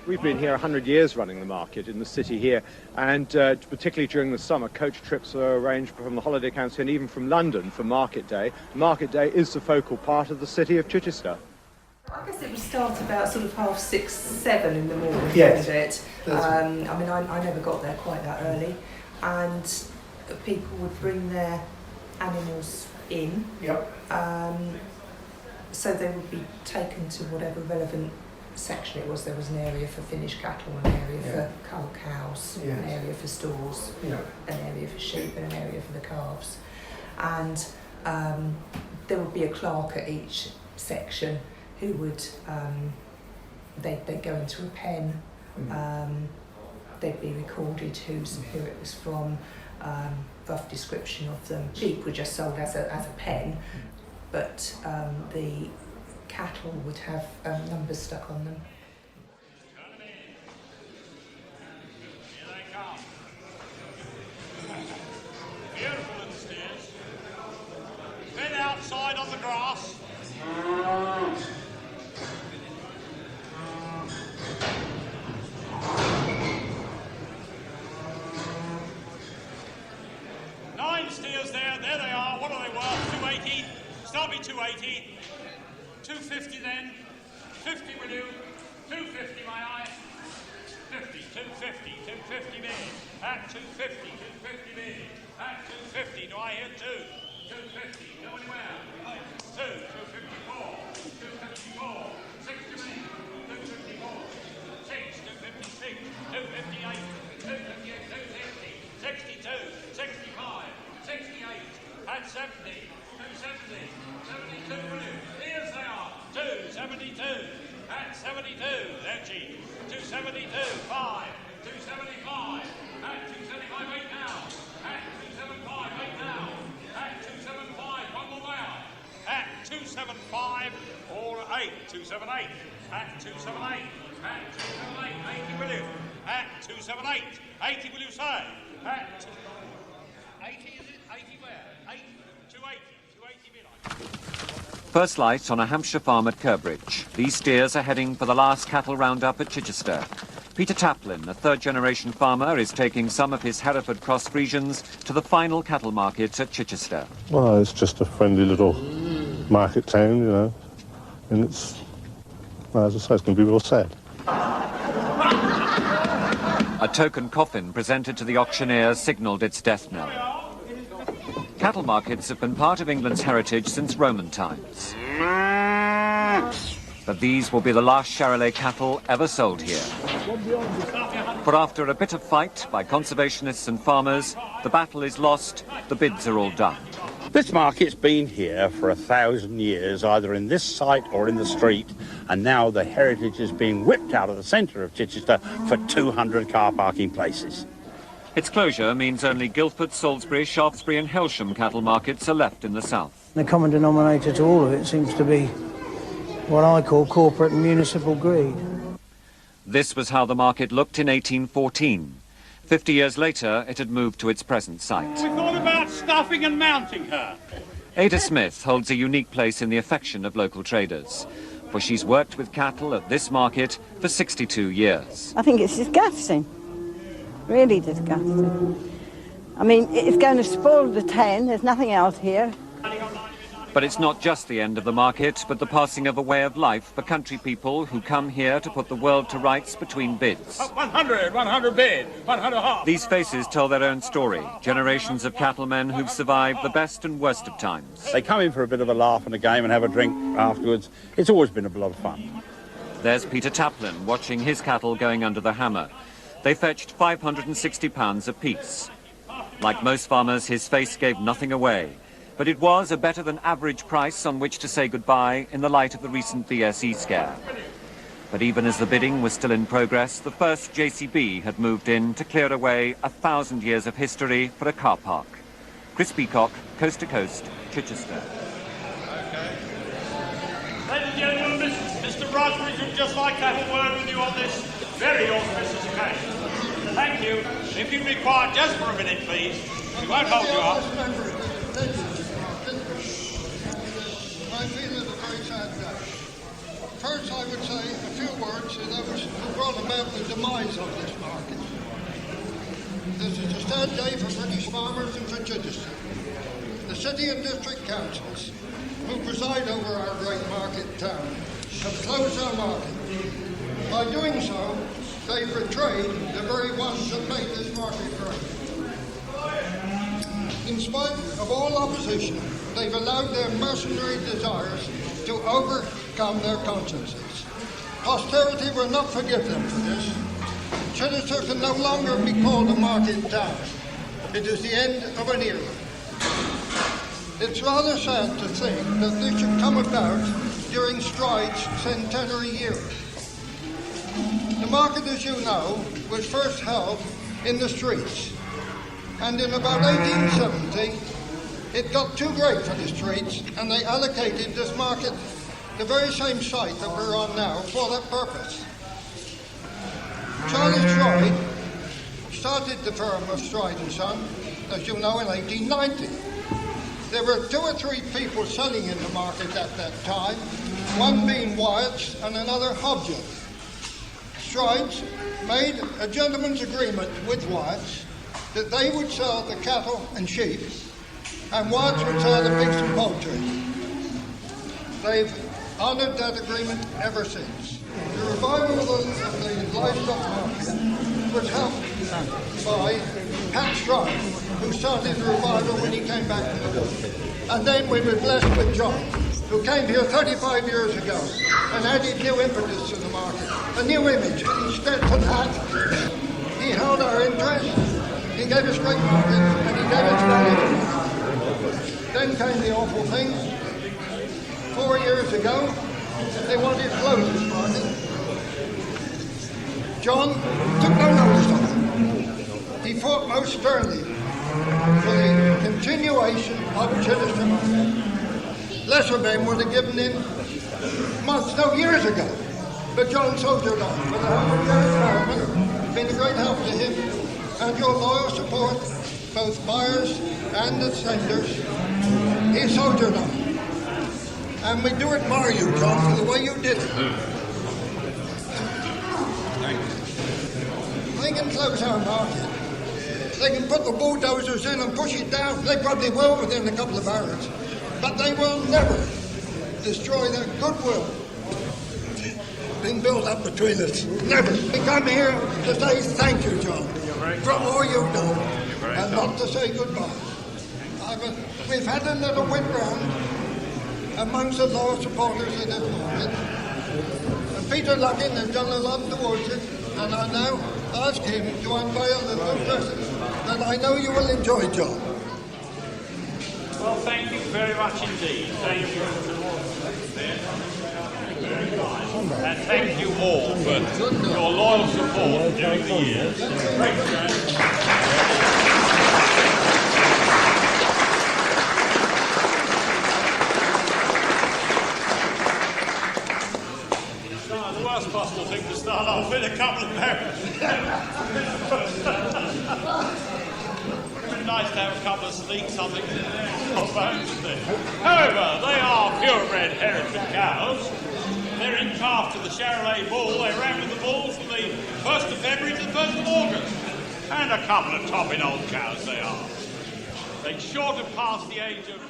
We've been here 100 years running the market in the city here, and particularly during the summer, coach trips are arranged from the Holiday Council and even from London for Market Day. Market Day is the focal part of the city of Chichester. I guess it would start about sort of 6:30, 7 in the morning, yes. Wouldn't it? I mean, I never got there quite that early, and people would bring their animals in. Yep. So they would be taken to whatever relevant section it was. There was an area for finished cattle, an area for cull cows, an area for stores, an area for sheep, and an area for the calves. And there would be a clerk at each section who would, they'd go into a pen, they'd be recorded who it was from, rough description of them. Sheep were just sold as a pen, but the cattle would have numbers stuck on them. Here they come. Beautiful in the stairs. Bed outside on the grass. 9 steers there they are. What are they worth? 280. Start me 280. 250 then. 50 will you? 250 my eye. 50, 250, 250 bid. At 250, 250 bid. At 250, do I hear 2? 250, go anywhere. 2, 254, 254, 60 bid. 254, 6, 256, 258, 258, 250, 62, 65, 68, at 70, 270, 72 will you? Here's they are. 272, at 72, they're cheap. 272, 5, 275, at 275, wait now. At 275, wait now. At 275, one more now. At 275, or 8, 278, at 278, at 278, 80 will you? At 278, 80 will you say? At 80 is it? 80 where? 8, 280, 280 bid I. First light on a Hampshire farm at Curbridge. These steers are heading for the last cattle roundup at Chichester. Peter Taplin, a third-generation farmer, is taking some of his Hereford Cross Friesians to the final cattle market at Chichester. Well, it's just a friendly little market town, you know, and it's, well, as I say, it's going to be real sad. A token coffin presented to the auctioneer signalled its death knell. Cattle markets have been part of England's heritage since Roman times. But these will be the last Charolais cattle ever sold here. For after a bitter fight by conservationists and farmers, the battle is lost, the bids are all done. This market's been here for 1,000 years, either in this site or in the street, and now the heritage is being whipped out of the centre of Chichester for 200 car parking places. Its closure means only Guildford, Salisbury, Shaftesbury and Helsham cattle markets are left in the south. The common denominator to all of it seems to be what I call corporate and municipal greed. This was how the market looked in 1814. 50 years later, it had moved to its present site. We thought about stuffing and mounting her. Ada Smith holds a unique place in the affection of local traders, for she's worked with cattle at this market for 62 years. I think it's disgusting. Really disgusting. I mean, it's going to spoil the town. There's nothing else here. But it's not just the end of the market, but the passing of a way of life for country people who come here to put the world to rights between bids. 100 bid, 100 half. These faces tell their own story. Generations of cattlemen who've survived the best and worst of times. They come in for a bit of a laugh and a game and have a drink afterwards. It's always been a lot of fun. There's Peter Taplin watching his cattle going under the hammer. They fetched £560 apiece. Like most farmers, his face gave nothing away. But it was a better than average price on which to say goodbye in the light of the recent BSE scare. But even as the bidding was still in progress, the first JCB had moved in to clear away 1,000 years of history for a car park. Chris Peacock, Coast to Coast, Chichester. Ladies and gentlemen, Mr. Raspberries would just like to have a word with you on this very auspicious occasion. Thank you. If you'd be quiet just for a minute, please. We won't hold you up. I feel it a very sad day. First, I would say a few words to those who brought about the demise of this market. This is a sad day for British farmers and for Chichester. The city and district councils, who preside over our great market town, have closed our market. By doing so, they betrayed the very ones that made this market great. In spite of all opposition, they've allowed their mercenary desires to overcome their consciences. Posterity will not forgive them for this. Chichester can no longer be called a market town. It is the end of an era. It's rather sad to think that this should come about during Stride's centenary year. The market, as you know, was first held in the streets, and in about 1870 it got too great for the streets, and they allocated this market, the very same site that we're on now, for that purpose. Charles Stride started the firm of Stride & Son, as you know, in 1890. There were 2 or 3 people selling in the market at that time, one being Wyatt's and another Hobjob. Strides made a gentleman's agreement with Wyatt's that they would sell the cattle and sheep, and Wyatt's would sell the pigs and poultry. They've honoured that agreement ever since. The revival of the livestock market was helped by Pat Stride, who started the revival when he came back from the war. And then we were blessed with John, who came here 35 years ago and added new impetus to the market, a new image. He Stetson hat, he held our interest, he gave us great market, and he gave us value. Then came the awful thing. 4 years ago, they wanted to close this market. John took no notice of it. He fought most sternly for the continuation of Chichester market. Lesser men would have given in months, no, years ago. But John soldiered on with the help of Derek Farman, been a great help to him, and your loyal support, both buyers and the senders. He soldiered on. And we do admire you, John, for the way you did it. They can close our market. They can put the bulldozers in and push it down. They probably will within a couple of hours. But they will never destroy that goodwill being built up between us. Never. We come here to say thank you, John, for all you've done, and not to say goodbye. We've had a little win round amongst the loyal supporters of this market. And Peter Luggin has done a lot towards it, and I now ask him to unveil the new present that I know you will enjoy, John. Well, thank you very much indeed. Thank you. Very kind. And thank you all for your loyal support during the years. Great. The worst possible thing to start off with, a couple of barrels. Nice to have a couple of sleek something. However, they are purebred Hereford cows. They're in calf to the Charolais bull. They ran with the bulls from the 1st of February to the 1st of August. And a couple of topping old cows they are. They short of past the age of